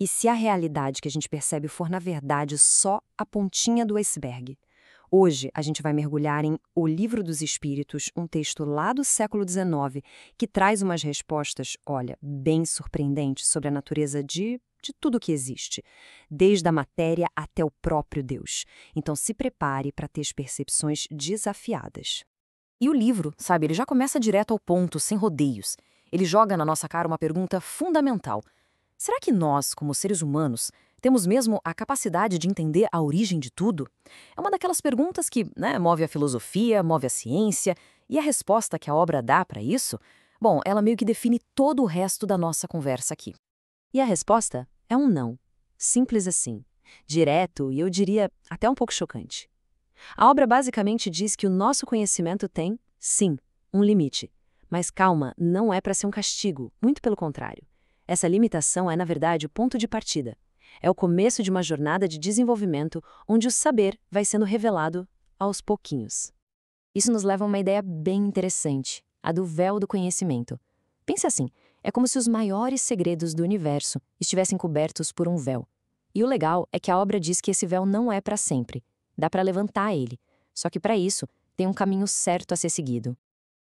E se a realidade que a gente percebe for, na verdade, só a pontinha do iceberg? Hoje, a gente vai mergulhar em O Livro dos Espíritos, um texto lá do século XIX, que traz umas respostas, olha, bem surpreendentes sobre a natureza de tudo que existe, desde a matéria até o próprio Deus. Então, se prepare para ter as percepções desafiadas. E o livro, sabe, ele já começa direto ao ponto, sem rodeios. Ele joga na nossa cara uma pergunta fundamental. Será que nós, como seres humanos, temos mesmo a capacidade de entender a origem de tudo? É uma daquelas perguntas que, move a filosofia, move a ciência, e a resposta que a obra dá para isso, bom, ela meio que define todo o resto da nossa conversa aqui. E a resposta é um não. Simples assim. Direto e eu diria até um pouco chocante. A obra basicamente diz que o nosso conhecimento tem, sim, um limite. Mas calma, não é para ser um castigo, muito pelo contrário. Essa limitação é, na verdade, o ponto de partida. É o começo de uma jornada de desenvolvimento onde o saber vai sendo revelado aos pouquinhos. Isso nos leva a uma ideia bem interessante, a do véu do conhecimento. Pense assim, é como se os maiores segredos do universo estivessem cobertos por um véu. E o legal é que a obra diz que esse véu não é para sempre. Dá para levantar ele. Só que para isso, tem um caminho certo a ser seguido.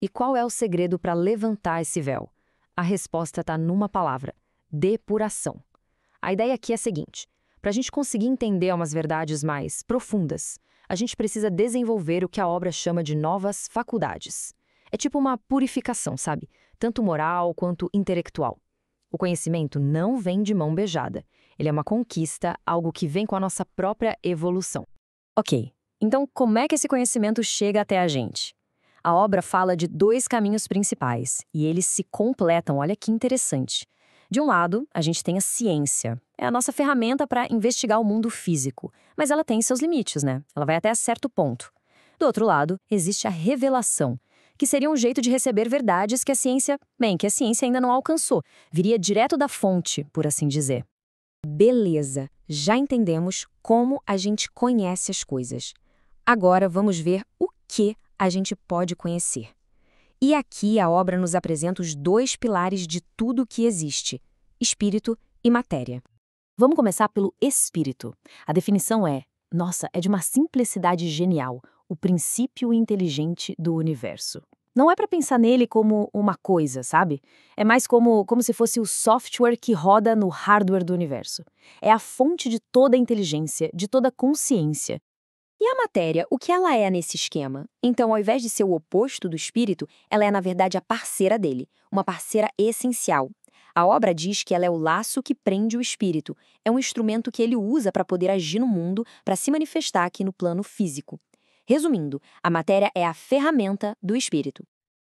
E qual é o segredo para levantar esse véu? A resposta está numa palavra: depuração. A ideia aqui é a seguinte: para a gente conseguir entender umas verdades mais profundas, a gente precisa desenvolver o que a obra chama de novas faculdades. É tipo uma purificação, sabe? Tanto moral quanto intelectual. O conhecimento não vem de mão beijada. Ele é uma conquista, algo que vem com a nossa própria evolução. Ok, então como é que esse conhecimento chega até a gente? A obra fala de dois caminhos principais, e eles se completam, olha que interessante. De um lado, a gente tem a ciência. É a nossa ferramenta para investigar o mundo físico, mas ela tem seus limites, né? Ela vai até certo ponto. Do outro lado, existe a revelação, que seria um jeito de receber verdades que a ciência ainda não alcançou. Viria direto da fonte, por assim dizer. Beleza, já entendemos como a gente conhece as coisas. Agora vamos ver o que a gente pode conhecer. E aqui a obra nos apresenta os dois pilares de tudo que existe: espírito e matéria. Vamos começar pelo espírito. A definição é de uma simplicidade genial, o princípio inteligente do universo. Não é para pensar nele como uma coisa, sabe? É mais como se fosse o software que roda no hardware do universo. É a fonte de toda a inteligência, de toda a consciência. E a matéria, o que ela é nesse esquema? Então, ao invés de ser o oposto do espírito, ela é, na verdade, a parceira dele, uma parceira essencial. A obra diz que ela é o laço que prende o espírito, é um instrumento que ele usa para poder agir no mundo, para se manifestar aqui no plano físico. Resumindo, a matéria é a ferramenta do espírito.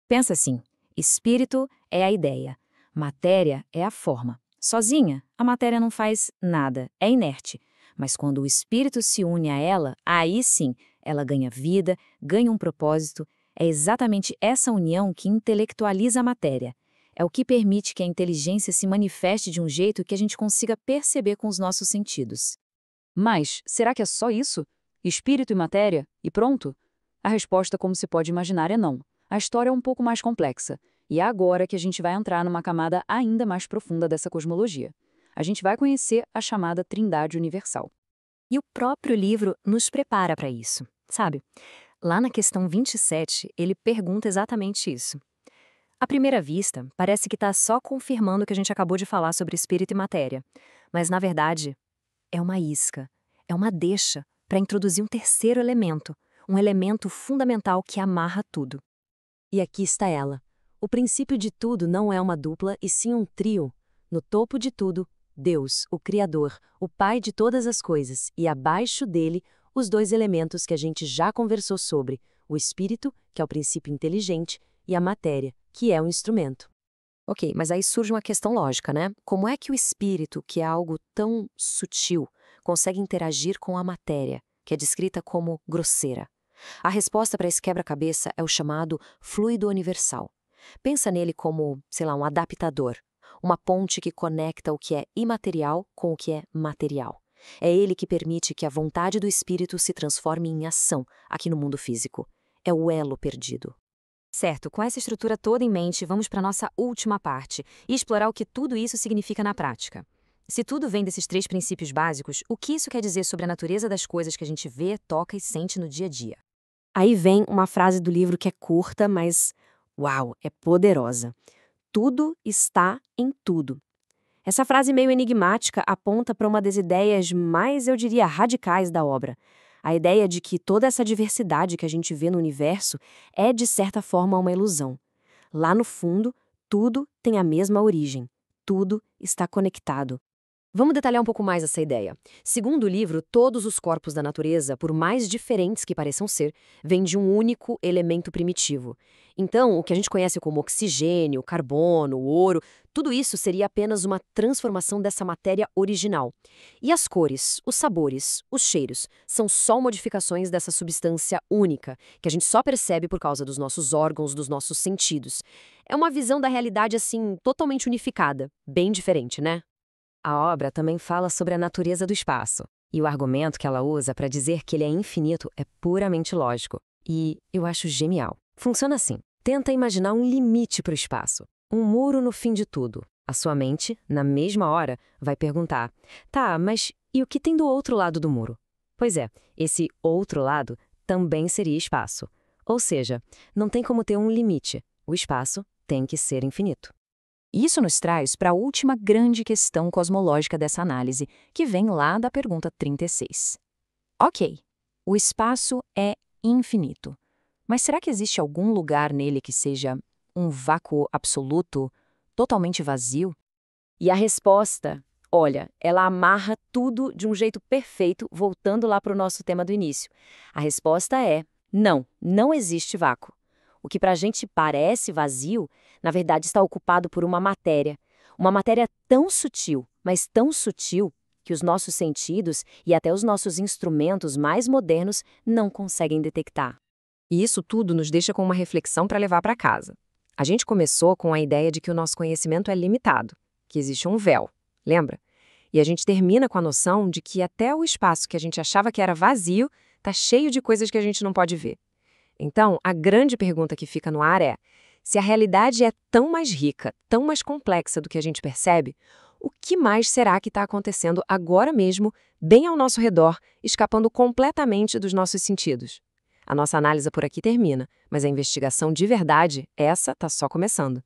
Pensa assim, espírito é a ideia, matéria é a forma. Sozinha, a matéria não faz nada, é inerte. Mas quando o espírito se une a ela, aí sim, ela ganha vida, ganha um propósito. É exatamente essa união que intelectualiza a matéria. É o que permite que a inteligência se manifeste de um jeito que a gente consiga perceber com os nossos sentidos. Mas, será que é só isso? Espírito e matéria? E pronto? A resposta, como se pode imaginar, é não. A história é um pouco mais complexa. E é agora que a gente vai entrar numa camada ainda mais profunda dessa cosmologia. A gente vai conhecer a chamada Trindade Universal. E o próprio livro nos prepara para isso, sabe? Lá na questão 27, ele pergunta exatamente isso. À primeira vista, parece que está só confirmando o que a gente acabou de falar sobre espírito e matéria. Mas, na verdade, é uma isca, é uma deixa para introduzir um terceiro elemento, um elemento fundamental que amarra tudo. E aqui está ela. O princípio de tudo não é uma dupla, e sim um trio. No topo de tudo, Deus, o Criador, o Pai de todas as coisas, e abaixo dele, os dois elementos que a gente já conversou sobre, o espírito, que é o princípio inteligente, e a matéria, que é o instrumento. Ok, mas aí surge uma questão lógica, né? Como é que o espírito, que é algo tão sutil, consegue interagir com a matéria, que é descrita como grosseira? A resposta para esse quebra-cabeça é o chamado fluido universal. Pensa nele como, um adaptador. Uma ponte que conecta o que é imaterial com o que é material. É ele que permite que a vontade do espírito se transforme em ação aqui no mundo físico. É o elo perdido. Certo, com essa estrutura toda em mente, vamos para a nossa última parte e explorar o que tudo isso significa na prática. Se tudo vem desses 3 princípios básicos, o que isso quer dizer sobre a natureza das coisas que a gente vê, toca e sente no dia a dia? Aí vem uma frase do livro que é curta, mas, uau, é poderosa. Tudo está em tudo. Essa frase meio enigmática aponta para uma das ideias mais, eu diria, radicais da obra. A ideia de que toda essa diversidade que a gente vê no universo é, de certa forma, uma ilusão. Lá no fundo, tudo tem a mesma origem. Tudo está conectado. Vamos detalhar um pouco mais essa ideia. Segundo o livro, todos os corpos da natureza, por mais diferentes que pareçam ser, vêm de um único elemento primitivo. Então, o que a gente conhece como oxigênio, carbono, ouro, tudo isso seria apenas uma transformação dessa matéria original. E as cores, os sabores, os cheiros, são só modificações dessa substância única, que a gente só percebe por causa dos nossos órgãos, dos nossos sentidos. É uma visão da realidade, assim, totalmente unificada. Bem diferente, né? A obra também fala sobre a natureza do espaço, e o argumento que ela usa para dizer que ele é infinito é puramente lógico. E eu acho genial. Funciona assim: tenta imaginar um limite para o espaço, um muro no fim de tudo. A sua mente, na mesma hora, vai perguntar: tá, mas e o que tem do outro lado do muro? Pois é, esse outro lado também seria espaço. Ou seja, não tem como ter um limite. O espaço tem que ser infinito. Isso nos traz para a última grande questão cosmológica dessa análise, que vem lá da pergunta 36. Ok, o espaço é infinito, mas será que existe algum lugar nele que seja um vácuo absoluto, totalmente vazio? E a resposta, olha, ela amarra tudo de um jeito perfeito, voltando lá para o nosso tema do início. A resposta é: não, não existe vácuo. O que para a gente parece vazio, na verdade está ocupado por uma matéria tão sutil, mas tão sutil, que os nossos sentidos e até os nossos instrumentos mais modernos não conseguem detectar. E isso tudo nos deixa com uma reflexão para levar para casa. A gente começou com a ideia de que o nosso conhecimento é limitado, que existe um véu, lembra? E a gente termina com a noção de que até o espaço que a gente achava que era vazio está cheio de coisas que a gente não pode ver. Então, a grande pergunta que fica no ar é: se a realidade é tão mais rica, tão mais complexa do que a gente percebe, o que mais será que está acontecendo agora mesmo, bem ao nosso redor, escapando completamente dos nossos sentidos? A nossa análise por aqui termina, mas a investigação de verdade, essa está só começando.